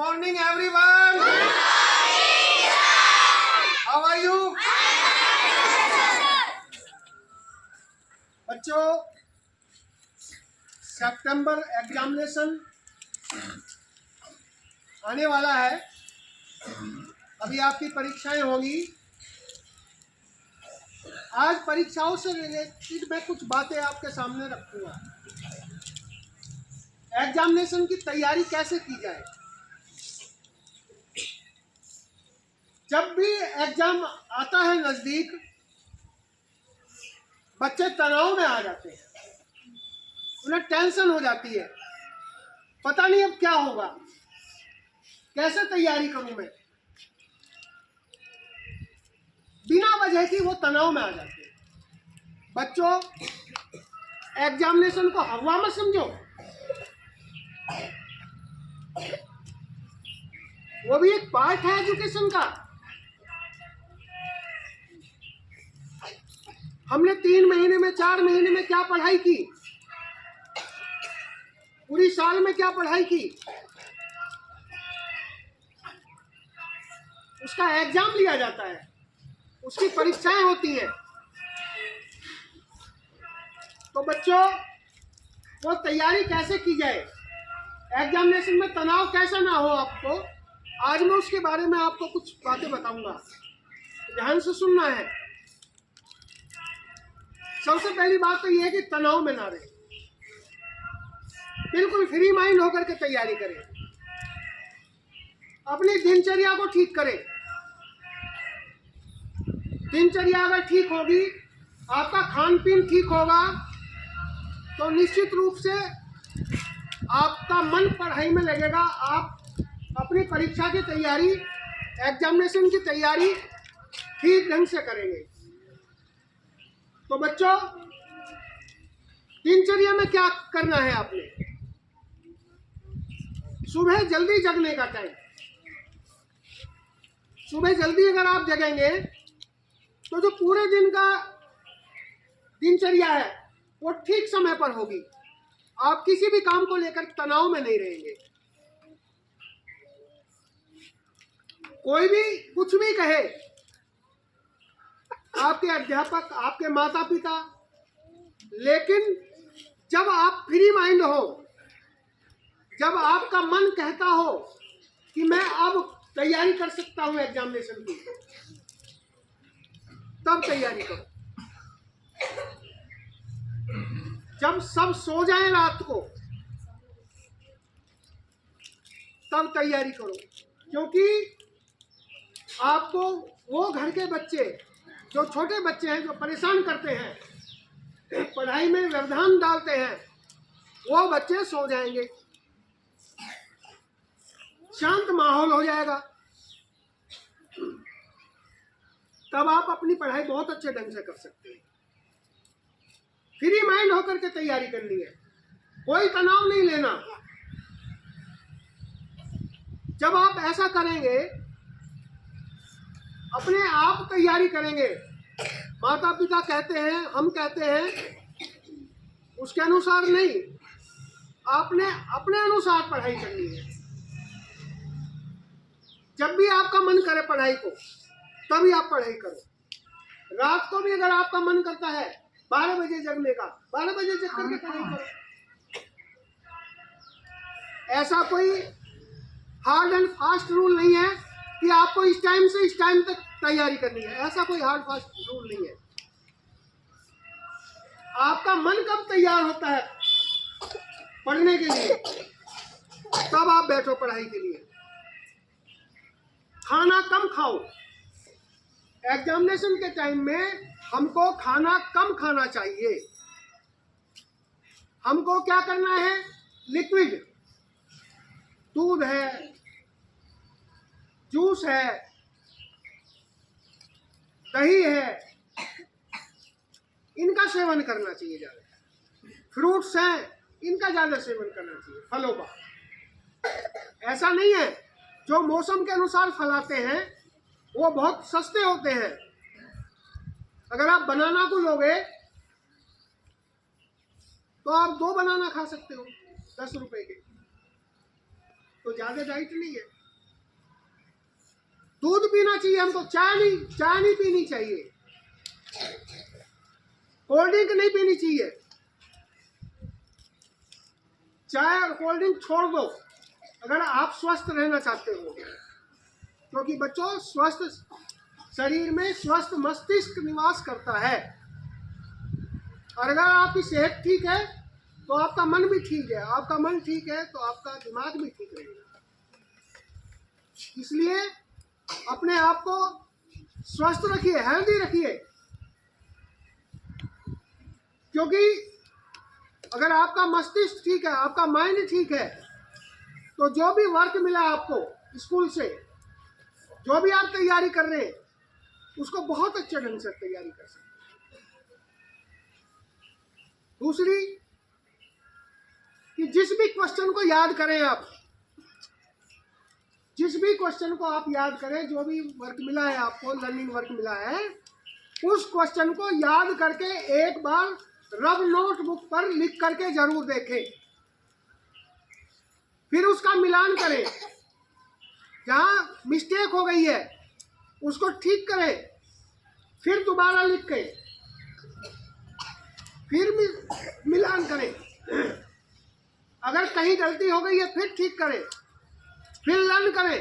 morning, everyone. How are you? बच्चों, सितंबर examination आने वाला है। अभी आपकी परीक्षाएं होंगी। आज परीक्षाओं से रिलेटेड मैं कुछ बातें आपके सामने रखूंगा। एग्जामिनेशन की तैयारी कैसे की जाए। जब भी एग्जाम आता है नजदीक, बच्चे तनाव में आ जाते हैं, उन्हें टेंशन हो जाती है, पता नहीं अब क्या होगा, कैसे तैयारी करूं मैं। बिना वजह की वो तनाव में आ जाते हैं। बच्चों, एग्जामिनेशन को हवा मत समझो, वो भी एक पार्ट है एजुकेशन का। हमने 3 महीने में 4 महीने में क्या पढ़ाई की, पूरी साल में क्या पढ़ाई की, उसका एग्जाम लिया जाता है, उसकी परीक्षाएं होती हैं। तो बच्चों, वो तैयारी कैसे की जाए, एग्जामिनेशन में तनाव कैसा ना हो आपको, आज मैं उसके बारे में आपको कुछ बातें बताऊंगा। ध्यान से सुनना है। सबसे पहली बात तो यह है कि तनाव में ना रहे, बिल्कुल फ्री माइंड होकर के तैयारी करें, अपनी दिनचर्या को ठीक करें। दिनचर्या अगर ठीक होगी, आपका खान पीन ठीक होगा, तो निश्चित रूप से आपका मन पढ़ाई में लगेगा। आप अपनी परीक्षा की तैयारी, एग्जामिनेशन की तैयारी ठीक ढंग से करेंगे। तो बच्चों, दिनचर्या में क्या करना है आपने। सुबह जल्दी जगने का टाइम, सुबह जल्दी अगर आप जगेंगे तो जो पूरे दिन का दिनचर्या है वो ठीक समय पर होगी। आप किसी भी काम को लेकर तनाव में नहीं रहेंगे। कोई भी कुछ भी कहे, आपके अध्यापक, आपके माता पिता, लेकिन जब आप फ्री माइंड हो, जब आपका मन कहता हो कि मैं अब तैयारी कर सकता हूं एग्जामिनेशन की, तब तैयारी करो। जब सब सो जाएं रात को, तब तैयारी करो। क्योंकि आपको वो घर के बच्चे, जो छोटे बच्चे हैं, जो परेशान करते हैं, पढ़ाई में व्यवधान डालते हैं, वो बच्चे सो जाएंगे, शांत माहौल हो जाएगा। तब आप अपनी पढ़ाई बहुत अच्छे ढंग से कर सकते हैं। फ्री माइंड होकर के तैयारी करनी है, कोई तनाव नहीं लेना। जब आप ऐसा करेंगे, अपने आप तैयारी करेंगे, माता पिता कहते हैं, हम कहते हैं, उसके अनुसार नहीं, आपने अपने अनुसार पढ़ाई करनी है। जब भी आपका मन करे पढ़ाई को, तभी आप पढ़ाई करो। रात को भी अगर आपका मन करता है 12 बजे जगने का, 12 बजे जग करके पढ़ाई करो। ऐसा कोई हार्ड एंड फास्ट रूल नहीं है कि आपको इस टाइम से इस टाइम तक तैयारी करनी है। ऐसा कोई हार्ड फास्ट रूल नहीं है। आपका मन कब तैयार होता है पढ़ने के लिए, तब आप बैठो पढ़ाई के लिए। खाना कम खाओ। एग्जामिनेशन के टाइम में हमको खाना कम खाना चाहिए। हमको क्या करना है, लिक्विड, दूध है, जूस है, दही है, इनका सेवन करना चाहिए ज्यादा। फ्रूट्स हैं, इनका ज्यादा सेवन करना चाहिए, फलों का। ऐसा नहीं है, जो मौसम के अनुसार फल आते हैं वो बहुत सस्ते होते हैं। अगर आप बनाना को लोगे तो आप 2 बनाना खा सकते हो 10 रुपए के। तो ज्यादा डाइट नहीं है। दूध पीना चाहिए हमको, चाय नहीं पीनी चाहिए, कोल्ड ड्रिंक नहीं पीनी चाहिए। चाय और कोल्ड ड्रिंक छोड़ दो अगर आप स्वस्थ रहना चाहते हो, क्योंकि बच्चों स्वस्थ शरीर में स्वस्थ मस्तिष्क निवास करता है। और अगर आपकी सेहत ठीक है तो आपका मन भी ठीक है, आपका मन ठीक है तो आपका दिमाग भी ठीक रहेगा। इसलिए अपने आप को स्वस्थ रखिए, हेल्दी रखिए, क्योंकि अगर आपका मस्तिष्क ठीक है, आपका माइंड ठीक है, तो जो भी वर्क मिला आपको स्कूल से, जो भी आप तैयारी कर रहे हैं, उसको बहुत अच्छे ढंग से तैयारी कर सकते हैं। दूसरी कि जिस भी क्वेश्चन को याद करें आप, जिस भी क्वेश्चन को आप याद करें, जो भी वर्क मिला है आपको, लर्निंग वर्क मिला है, उस क्वेश्चन को याद करके एक बार रफ नोटबुक पर लिख करके जरूर देखें, फिर उसका मिलान करें, जहां मिस्टेक हो गई है उसको ठीक करें, फिर दोबारा लिख के फिर मिलान करें। अगर कहीं गलती हो गई है फिर ठीक करें, फिर लर्न करें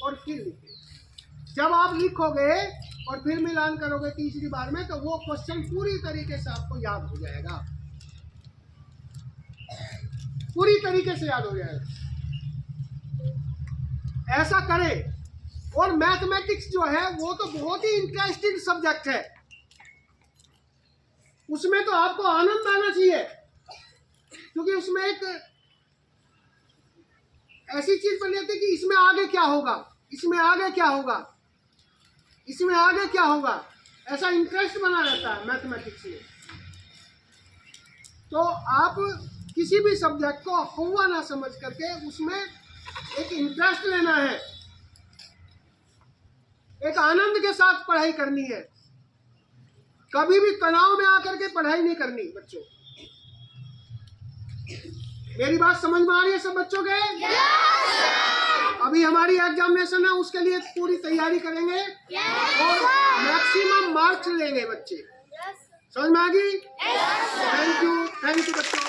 और फिर लिखें। जब आप लिखोगे और फिर मिलान करोगे तीसरी बार में, तो वो क्वेश्चन पूरी तरीके से आपको याद हो जाएगा, पूरी तरीके से याद हो जाएगा। ऐसा करें। और मैथमेटिक्स जो है वो तो बहुत ही इंटरेस्टिंग सब्जेक्ट है, उसमें तो आपको आनंद आना चाहिए, क्योंकि उसमें एक ऐसी चीज बन जाती है कि इसमें आगे क्या होगा, इसमें आगे क्या होगा, इसमें आगे क्या होगा, ऐसा इंटरेस्ट बना रहता है मैथमेटिक्स में। तो आप किसी भी सब्जेक्ट को अफवाह ना समझ करके उसमें एक इंटरेस्ट लेना है, एक आनंद के साथ पढ़ाई करनी है, कभी भी तनाव में आकर के पढ़ाई नहीं करनी बच्चों। मेरी बात समझ में आ रही है सब बच्चों के? अभी हमारी एग्जामिनेशन है, उसके लिए पूरी तैयारी करेंगे और मैक्सिमम मार्क्स लेंगे बच्चे। समझ में आ गई? थैंक यू बच्चों।